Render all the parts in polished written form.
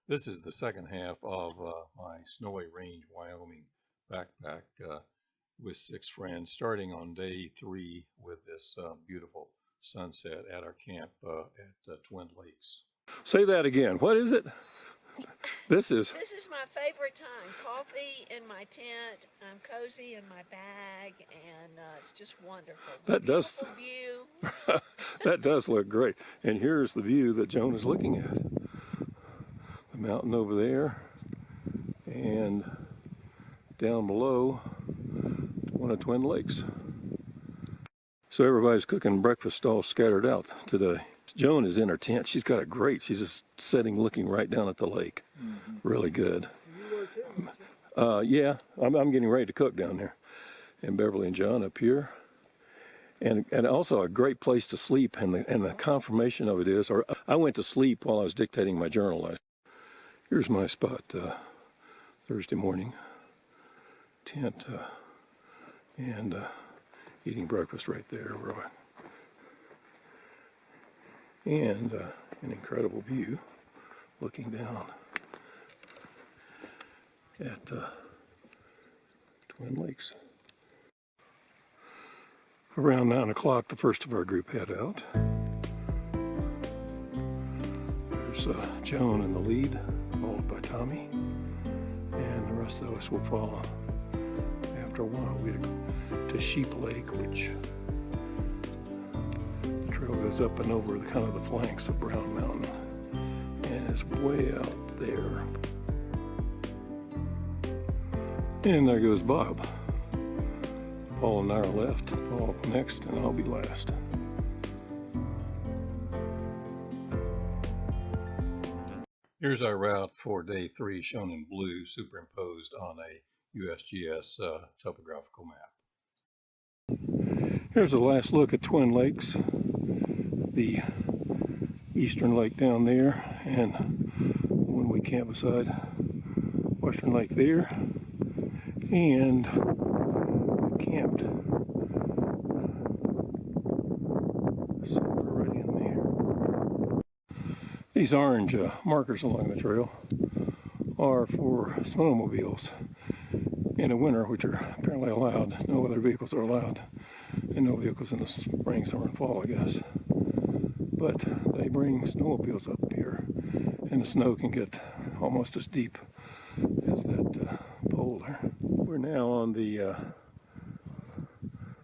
This is the second half of my Snowy Range, Wyoming backpack with 6 friends, starting on day 3 with this beautiful sunset at our camp at Twin Lakes. Say that again. What is it? This is my favorite time. Coffee in my tent. I'm cozy in my bag, and it's just wonderful. That Beautiful view. That does look great. And here's the view that Joan is looking at. The mountain over there, and down below, one of Twin Lakes. So everybody's cooking breakfast all scattered out today. Joan is in her tent. She's got it great. She's just sitting looking right down at the lake. Really good. Yeah, I'm getting ready to cook down there. And Beverly and John up here. And also a great place to sleep. And the confirmation of it is, or I went to sleep while I was dictating my journal. Here's my spot Thursday morning. Tent and eating breakfast right there. And an incredible view looking down at Twin Lakes. Around 9 o'clock, the first of our group head out. There's Joan in the lead, followed by Tommy, and the rest of us will follow. After a while, we get to Sheep Lake, which the trail goes up and over the kind of the flanks of Brown Mountain, and it's way out there. And there goes Bob. Paul and I are left, Paul next, and I'll be last. Here's our route for day 3, shown in blue, superimposed on a USGS topographical map. Here's a last look at Twin Lakes, the eastern lake down there, and when we camp beside Western Lake there, and we camped somewhere right in there. These orange markers along the trail are for snowmobiles in the winter, which are apparently allowed. No other vehicles are allowed, and no vehicles in the spring, summer, and fall, I guess. But they bring snowmobiles up here, and the snow can get almost as deep as that pole there. We're now on the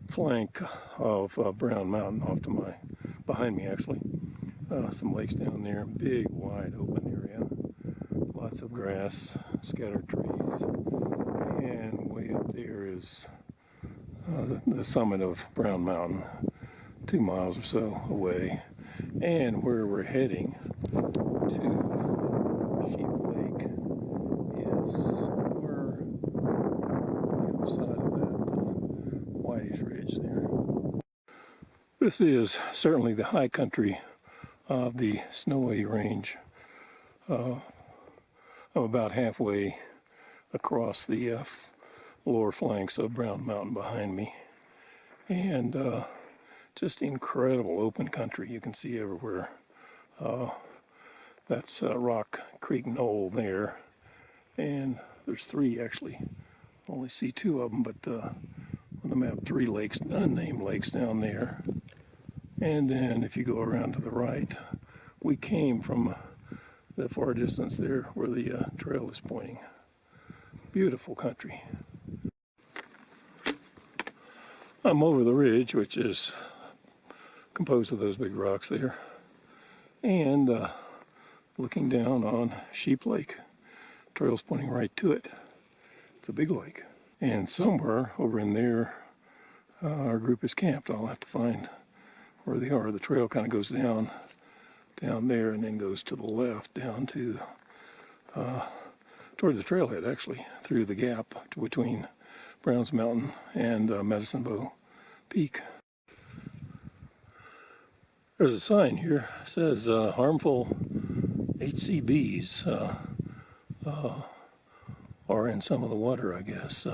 flank of Brown Mountain, off to behind me actually. Some lakes down there, big wide open area, lots of grass, scattered trees, and way up there is the summit of Brown Mountain, 2 miles or so away, and where we're heading to Sheep Lake is somewhere on the other side of that whitish ridge there. This is certainly the high country of the Snowy Range, of about halfway across the lower flanks of Brown Mountain behind me, and just incredible open country you can see everywhere. That's Rock Creek Knoll there, and there's 3 actually. Only see 2 of them, but on the map 3 lakes, unnamed lakes down there. And then if you go around to the right, we came from the far distance there where the trail is pointing. Beautiful country. I'm over the ridge, which is composed of those big rocks there, and looking down on Sheep Lake. Trail's pointing right to it. It's a big lake. And somewhere over in there, our group is camped. I'll have to find where they are. The trail kind of goes down there and then goes to the left down to toward the trailhead, actually, through the gap between Browns Mountain and Medicine Bow Peak. There's a sign here that says harmful HCBs are in some of the water, I guess.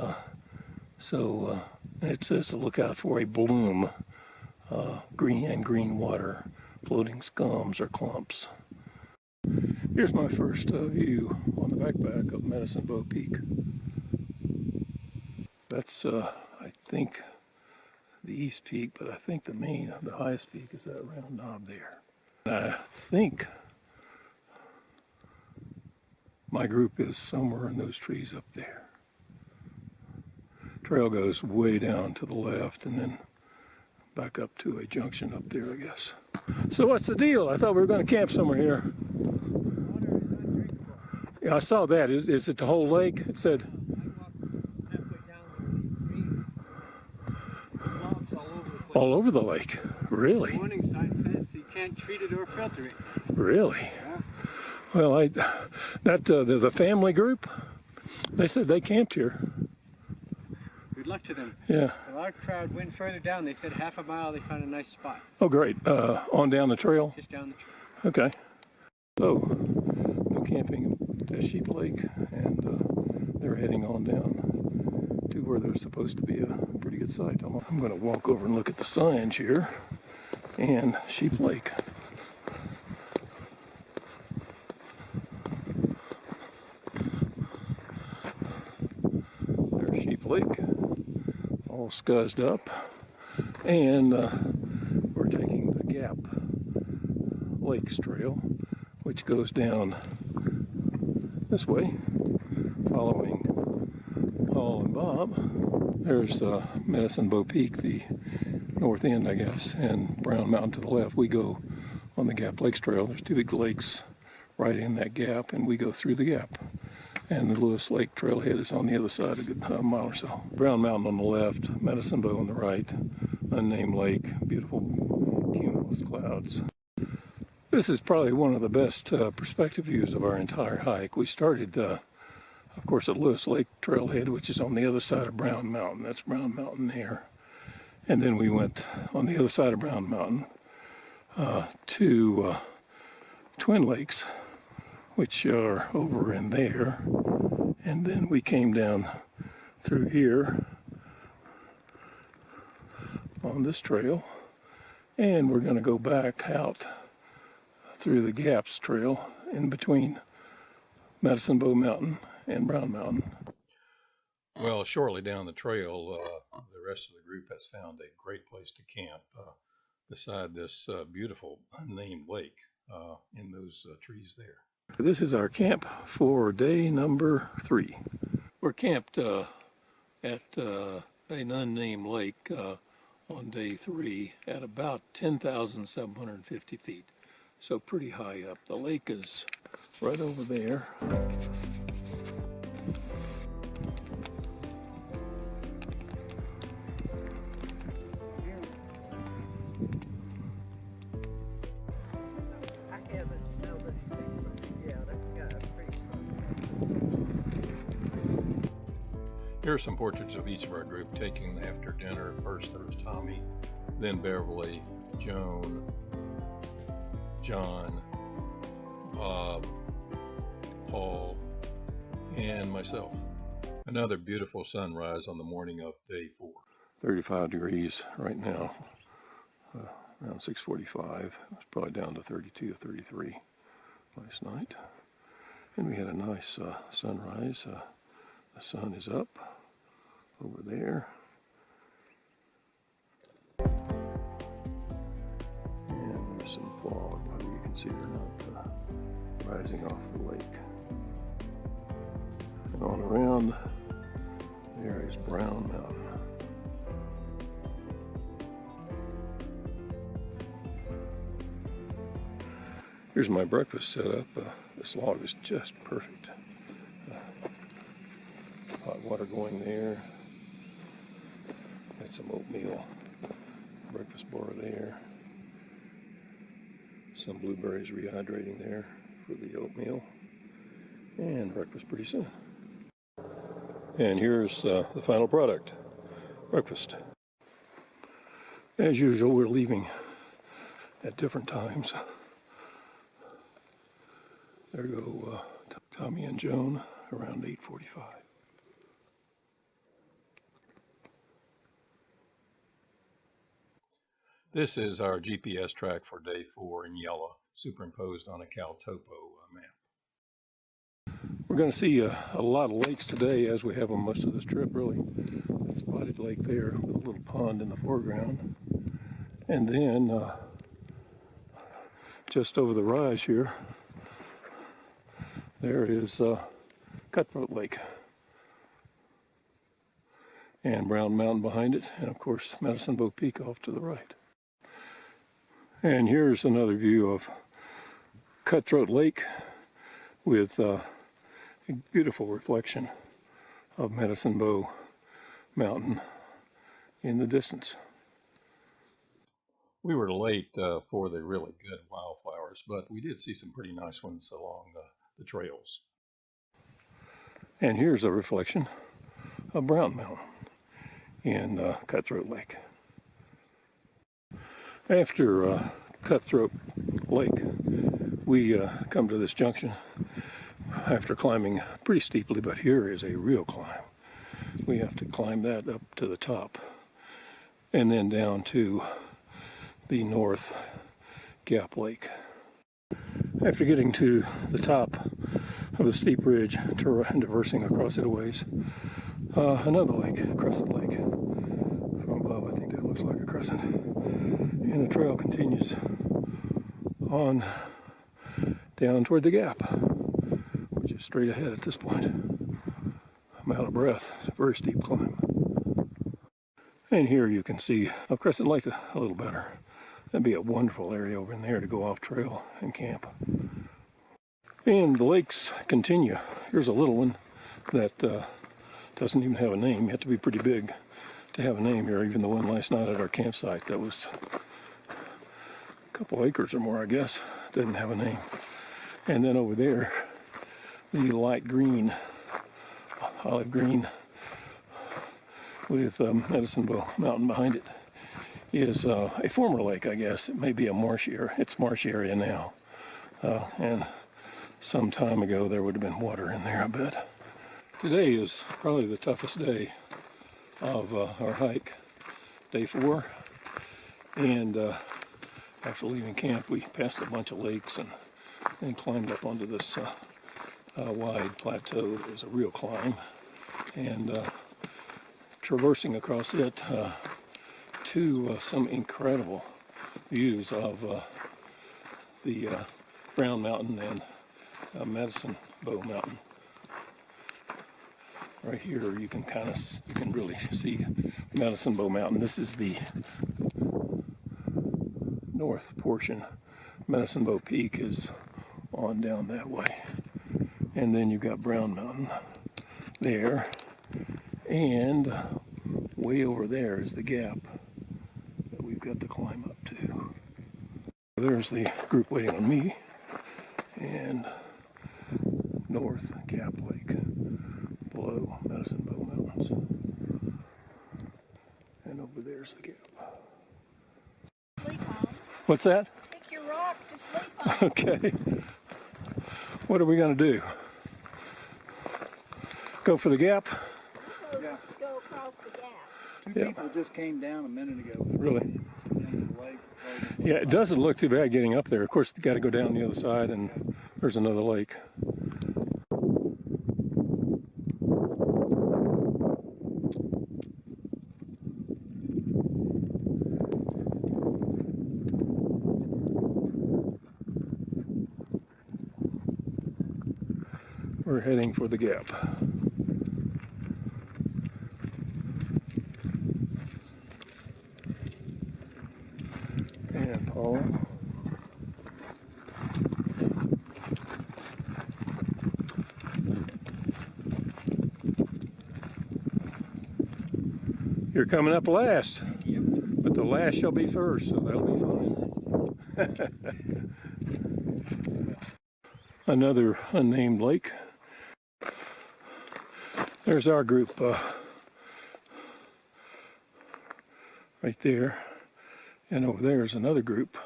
So it says to look out for a bloom green water, floating scums or clumps. Here's my first view on the backpack of Medicine Bow Peak. That's, I think, the east peak, but I think the highest peak is that round knob there. And I think my group is somewhere in those trees up there. Trail goes way down to the left and then back up to a junction up there, I guess. So what's the deal? I thought we were going to camp somewhere here. Water is undrinkable. Yeah, I saw that. Is it the whole lake? It said. I walked halfway down the mobs all over the place. All over the lake. Really? The warning sign says you can't treat it or filter it. Really? Yeah. Well, the family group, they said they camped here. Good luck to them. Yeah. Our crowd went further down. They said half a mile they found a nice spot. Oh, great. On down the trail? Just down the trail. Okay. So, no camping at Sheep Lake, and they're heading on down to where there's supposed to be a pretty good site. I'm going to walk over and look at the signs here, and Sheep Lake. There's Sheep Lake, all scuzzed up, and we're taking the Gap Lakes Trail, which goes down this way, following Paul and Bob. There's Medicine Bow Peak, the north end, I guess, and Brown Mountain to the left. We go on the Gap Lakes Trail. There's two big lakes right in that gap, and we go through the gap. And the Lewis Lake trailhead is on the other side, a good mile or so. Brown Mountain on the left, Medicine Bow on the right, unnamed lake, beautiful cumulus clouds. This is probably one of the best perspective views of our entire hike. We started, of course, at Lewis Lake trailhead, which is on the other side of Brown Mountain. That's Brown Mountain there. And then we went on the other side of Brown Mountain to Twin Lakes, which are over in there. And then we came down through here on this trail, and we're going to go back out through the Gaps Trail in between Medicine Bow Mountain and Brown Mountain. Well, shortly down the trail, the rest of the group has found a great place to camp beside this beautiful unnamed lake in those trees there. This is our camp for day number 3. We're camped at an unnamed lake on day 3 at about 10,750 feet. So pretty high up. The lake is right over there. I haven't smelled anything yet. I've got a pretty strong scent. Here are some portraits of each of our group taken after dinner. First there was Tommy, then Beverly, Joan, John, Bob, Paul, and myself. Another beautiful sunrise on the morning of day 4. 35 degrees right now, around 6:45. It's probably down to 32 or 33 last night. And we had a nice sunrise. The sun is up over there. And there's some fog, whether you can see it or not, rising off the lake. And on around there is Brown Mountain. Here's my breakfast setup. This log is just perfect. Hot water going there. Got some oatmeal. Breakfast bar there. Some blueberries rehydrating there for the oatmeal. And breakfast pretty soon. And here's the final product. Breakfast. As usual, we're leaving at different times. There go Tommy and Joan around 8:45. This is our GPS track for day 4 in yellow, superimposed on a CalTopo map. We're going to see a lot of lakes today, as we have on most of this trip, really. That spotted lake there with a little pond in the foreground. And then just over the rise here, there is Cutthroat Lake. And Brown Mountain behind it, and of course Medicine Bow Peak off to the right. And here's another view of Cutthroat Lake with a beautiful reflection of Medicine Bow Mountain in the distance. We were late for the really good wildflowers, but we did see some pretty nice ones along the trails. And here's a reflection of Brown Mountain in Cutthroat Lake. After Cutthroat Lake, we come to this junction after climbing pretty steeply, but here is a real climb. We have to climb that up to the top and then down to the North Gap Lake. After getting to the top of the steep ridge and traversing across it a ways, another lake, Crescent Lake. From above, I think that looks like a crescent. And the trail continues on down toward the gap, which is straight ahead at this point. I'm out of breath. It's a very steep climb. And here you can see up Crescent Lake a little better. That'd be a wonderful area over in there to go off trail and camp. And the lakes continue. Here's a little one that doesn't even have a name. You have to be pretty big to have a name here. Even the one last night at our campsite that was a couple acres or more, I guess, didn't have a name. And then over there, the light green, olive green, with Medicine Bow Mountain behind it, is a former lake, I guess. It may be a marsh area. It's marsh area now. And some time ago there would have been water in there, I bet. Today is probably the toughest day of our hike, day 4. And after leaving camp, we passed a bunch of lakes and then climbed up onto this wide plateau. It was a real climb. And traversing across it to some incredible views of the Brown Mountain and Medicine Bow Mountain. Right here you can really see Medicine Bow Mountain. This is the north portion. Medicine Bow Peak is on down that way. And then you've got Brown Mountain there. And way over there is the gap that we've got to climb up to. There's the group waiting on me. And North Gap Lake below Medicine Bow Mountains. And over there's the gap. Sleep on. What's that? Pick your rock to sleep on. Okay. What are we going to do? Go for the gap? Yeah. Go across the gap. Two Yeah. people just came down a minute ago. Really? Into the lake. It's probably- Yeah, it doesn't look too bad getting up there. Of course, you got to go down the other side, and there's another lake. We're heading for the gap. And Paul. You're coming up last. Yep. But the last shall be first, so that'll be fine. Another unnamed lake. There's our group right there. And over there is another group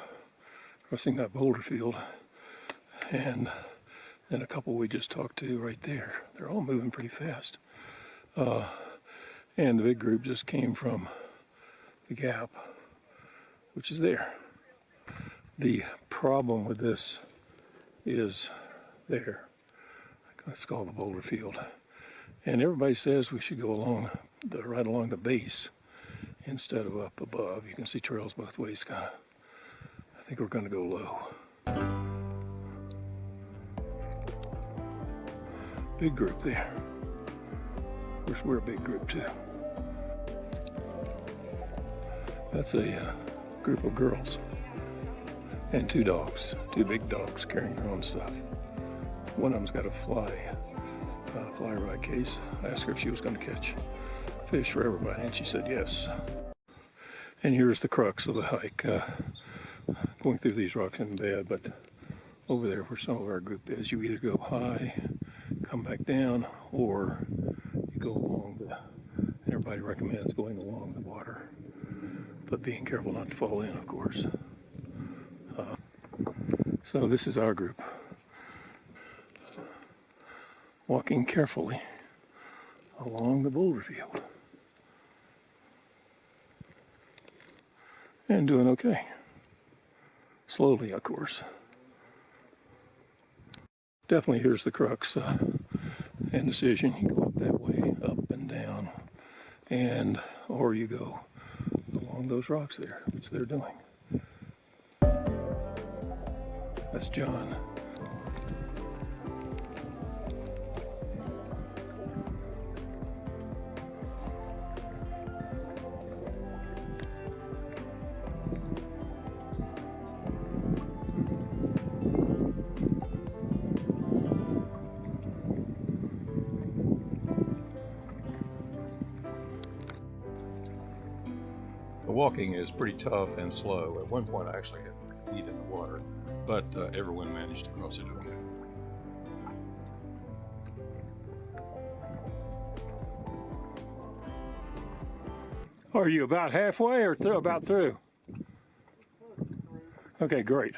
crossing that boulder field. And then a couple we just talked to right there. They're all moving pretty fast. And the big group just came from the gap, which is there. The problem with this is there. It's called the boulder field. And everybody says we should go along right along the base instead of up above. You can see trails both ways kind of. I think we're going to go low. Big group there. Of course, we're a big group too. That's a group of girls and two dogs, two big dogs carrying their own stuff. One of them's got a fly rod case. I asked her if she was going to catch fish for everybody, and she said yes. And here's the crux of the hike. Going through these rocks isn't bad, but over there where some of our group is, you either go high, come back down, or you go along and everybody recommends going along the water, but being careful not to fall in, of course. So this is our group, walking carefully along the boulder field and doing okay. Slowly, of course. Definitely here's the crux and decision. You go up that way, up and down, or you go along those rocks there, which they're doing. That's John. The walking is pretty tough and slow. At one point I actually had my feet in the water, but everyone managed to cross it okay. Are you about halfway or about through? Okay, great.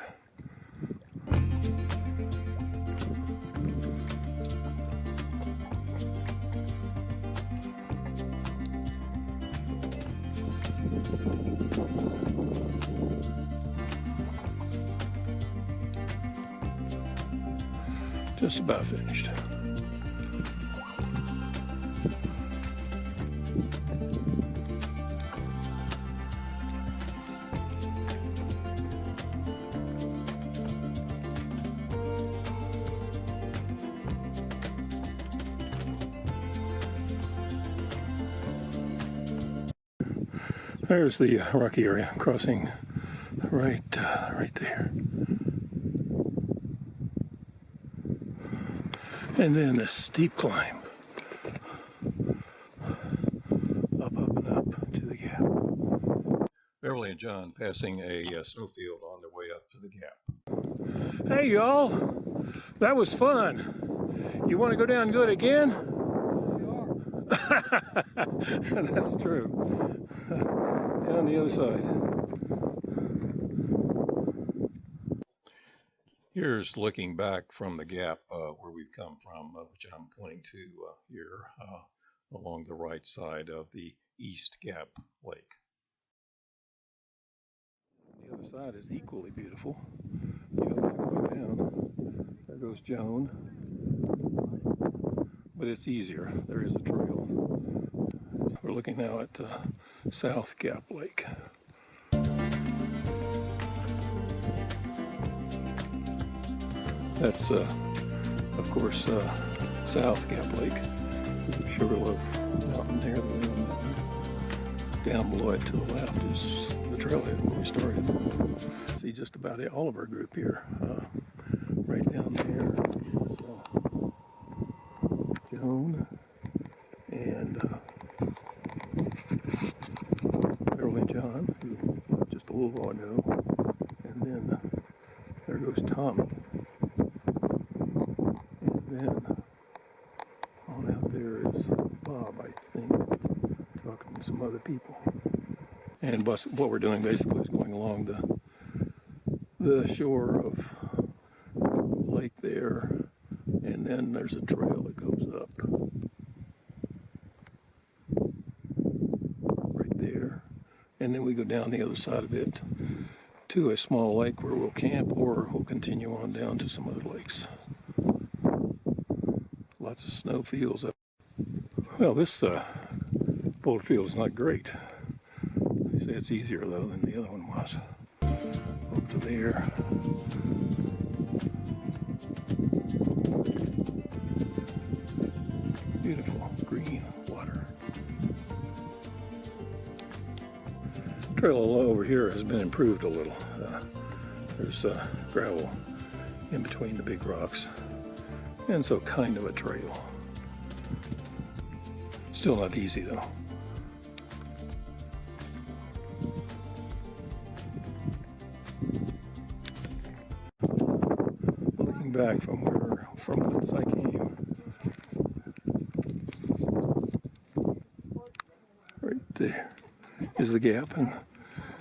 Just about finished. There's the rocky area crossing right there. And then this steep climb up and up to the gap. Beverly and John passing a snowfield on their way up to the gap. Hey y'all, that was fun. You want to go down and do it again? We are. That's true. Down the other side. Here's looking back from the gap where we've come from, which I'm pointing to here along the right side of the East Gap Lake. The other side is equally beautiful. You go down. There goes Joan. But it's easier. There is a trail. So we're looking now at South Gap Lake. That's, of course, South Gap Lake. Sugarloaf Mountain there, the Lynn Mountain. Down below it to the left is the trailhead where we started. See just about all of our group here. Right down there is Joan and Beverly and John, who just a little while ago. And then there goes Tommy. And then on out there is Bob, I think, talking to some other people. And what we're doing basically is going along the shore of the lake there, and then there's a trail that goes up right there, and then we go down the other side of it to a small lake where we'll camp, or we'll continue on down to some other lakes. Lots of snow fields up. Well, this boulder field is not great. They say it's easier though than the other one was. Up to there. Beautiful green water. Trail over here has been improved a little. There's gravel in between the big rocks, and so kind of a trail. Still not easy though. Looking back from whence I came, right there is the gap, and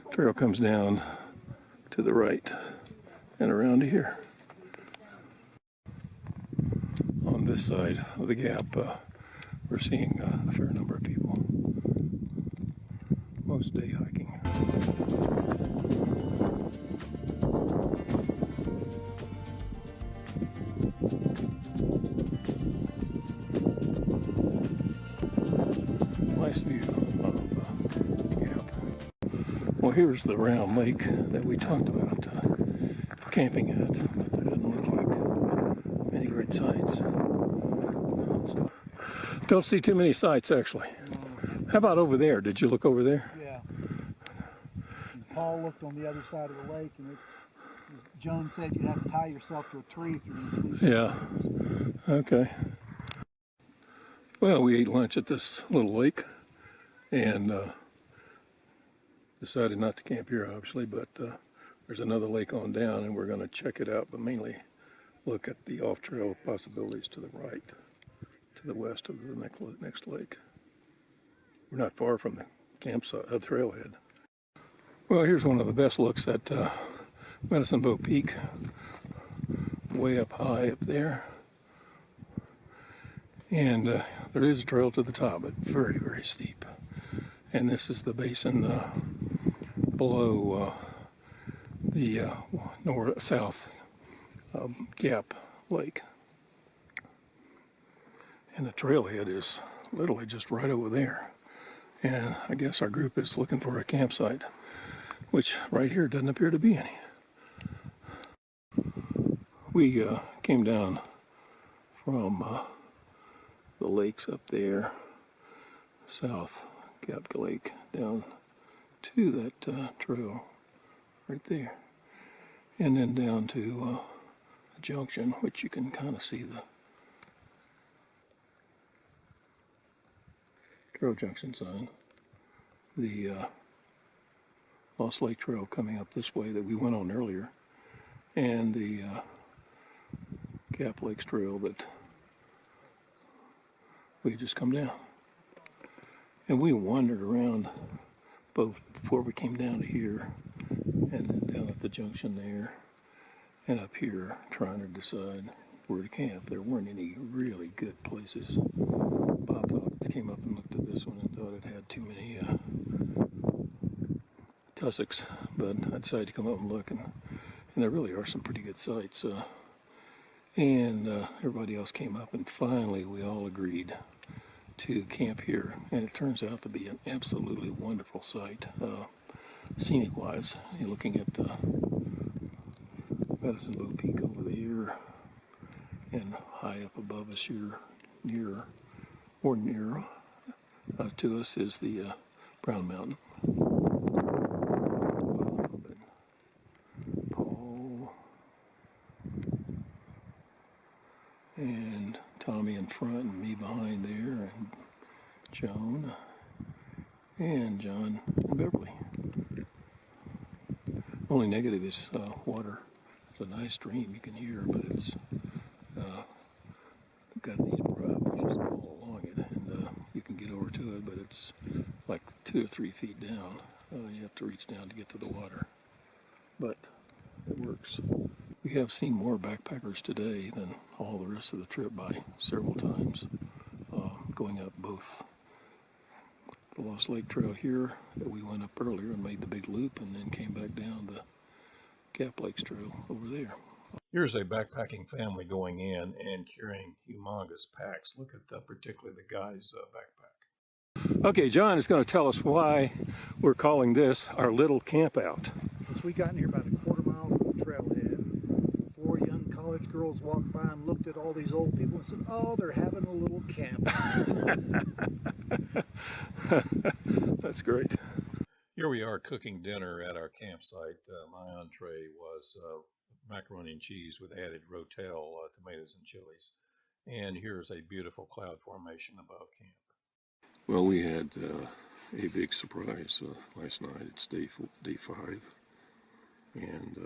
the trail comes down to the right and around to here. On this side of the gap, we're seeing a fair number of people, most day hiking. Nice view of the gap. Well, here's the round lake that we talked about camping at, but there doesn't look like many great sights. So, don't see too many sights actually. How about over there? Did you look over there? Yeah. Paul looked on the other side of the lake, and as Joan said, you'd have to tie yourself to a tree if you're going to sleep. Yeah. Okay. Well, we ate lunch at this little lake and decided not to camp here, obviously, but there's another lake on down, and we're going to check it out, but mainly look at the off-trail possibilities to the right, to the west of the next lake. We're not far from the campsite, trailhead. Well, here's one of the best looks at Medicine Bow Peak, way up high up there. And there is a trail to the top, but very, very steep. And this is the basin below the south Gap Lake. And the trailhead is literally just right over there. And I guess our group is looking for a campsite, which right here doesn't appear to be any. We came down from the lakes up there, south Gap Lake, down to that trail right there, and then down to a junction, which you can kind of see the trail junction sign, the Lost Lake Trail coming up this way that we went on earlier, and the Gap Lakes Trail that we just come down. And we wandered around both before we came down to here, and then down at the junction there, and up here trying to decide where to camp. There weren't any really good places. Bob came up and looked at this one and thought it had too many tussocks, but I decided to come up and look, and there really are some pretty good sites. And everybody else came up, and finally we all agreed to camp here, and it turns out to be an absolutely wonderful site, scenic wise. You're looking at Medicine Bow Peak over there, and high up above us here, near to us is the Brown Mountain. Bob and Paul and Tommy in front and me behind there, and Joan and John and Beverly. Only negative is water. It's a nice stream you can hear, but it's got these bushes all along it, and you can get over to it, but it's like 2 or 3 feet down. You have to reach down to get to the water, but it works. We have seen more backpackers today than all the rest of the trip by several times, going up both the Lost Lake Trail here that we went up earlier and made the big loop and then came back down the Gap Lakes Trail over there. Here's a backpacking family going in and carrying humongous packs. Look at particularly the guy's backpack. Okay, John is going to tell us why we're calling this our little camp out. As we got in here about a quarter mile from the trailhead, 4 young college girls walked by and looked at all these old people and said, "Oh, they're having a little camp." That's great. Here we are cooking dinner at our campsite. My entree was macaroni and cheese with added rotel, tomatoes and chilies. And here's a beautiful cloud formation above camp. Well, we had a big surprise last night. It's day 5, and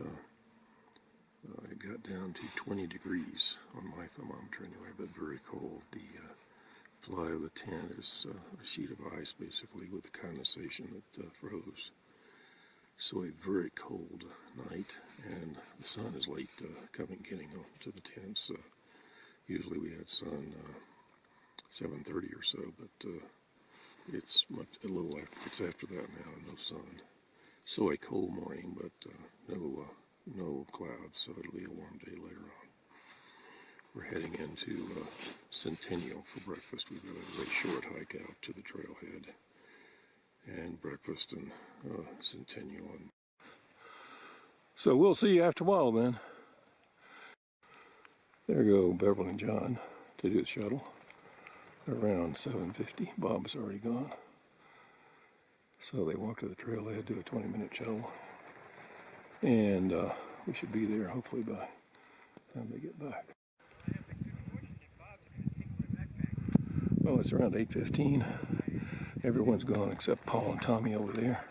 it got down to 20 degrees on my thermometer anyway, but very cold. The fly of the tent is a sheet of ice basically with the condensation that froze. So a very cold night, and the sun is late getting home to the tents. Usually we had sun 7:30 or so, but it's it's after that now, and no sun. So a cold morning, but no clouds, so it'll be a warm day later on. We're heading into Centennial for breakfast. We've got a very short hike out to the trailhead and breakfast in Centennial. So we'll see you after a while then. There go Beverly and John to do the shuttle. They're around 7:50. Bob's already gone. So they walk to the trailhead, do a 20-minute shuttle, and we should be there hopefully by the time they get back. Well, it's around 8:15. Everyone's gone except Paul and Tommy over there.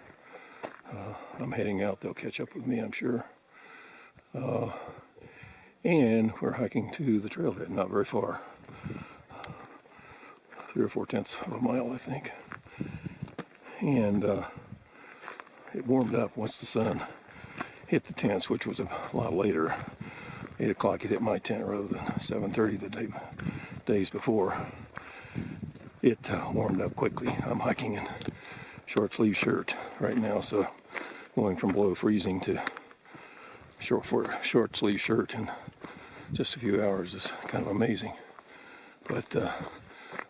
I'm heading out. They'll catch up with me, I'm sure. And we're hiking to the trailhead, not very far. 3 or 4/10 of a mile, I think. And it warmed up once the sun hit the tents, which was a lot later. 8 o'clock it hit my tent rather than 7:30 the days before. It warmed up quickly. I'm hiking in short sleeve shirt right now, so going from below freezing to short sleeve shirt in just a few hours is kind of amazing. But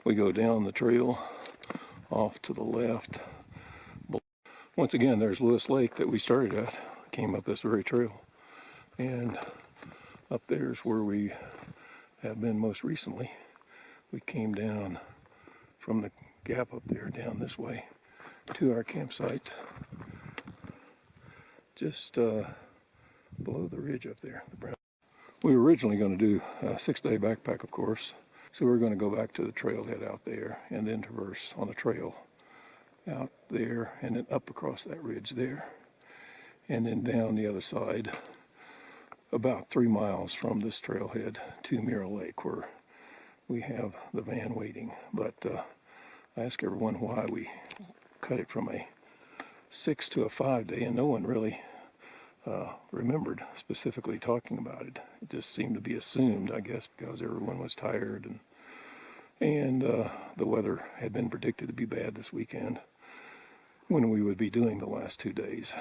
we go down the trail off to the left. Once again, there's Lewis Lake that we started at. Came up this very trail, and up there's where we have been most recently. We came down from the gap up there down this way to our campsite just below the ridge up there. We were originally going to do a 6-day backpack, of course, so we were going to go back to the trailhead out there and then traverse on a trail out there and then up across that ridge there and then down the other side about 3 miles from this trailhead to Mirror Lake, where we have the van waiting. But I asked everyone why we cut it from a 6 to a 5-day, and no one really remembered specifically talking about it. It just seemed to be assumed, I guess, because everyone was tired and the weather had been predicted to be bad this weekend when we would be doing the last 2 days.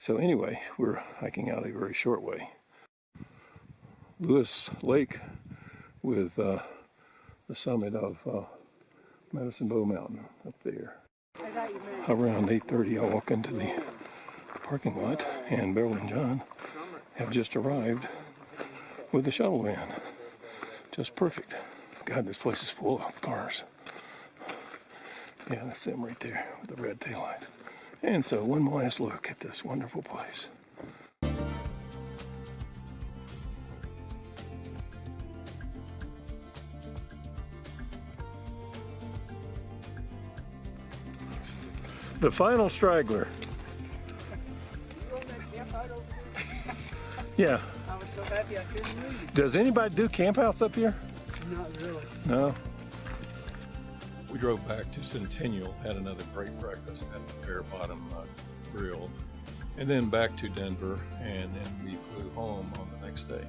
So anyway, we're hiking out a very short way. Lewis Lake with the summit of Medicine Bow Mountain up there. Around 8:30 I walk into the parking lot, and Beverly and John have just arrived with the shuttle van. Just perfect. God, this place is full of cars. Yeah, that's them right there with the red taillight. And so one last look at this wonderful place. The final straggler. Yeah. I was so happy I couldn't leave. Does anybody do campouts up here? Not really. No. We drove back to Centennial, had another great breakfast at the Pear Bottom Grill, and then back to Denver, and then we flew home on the next day.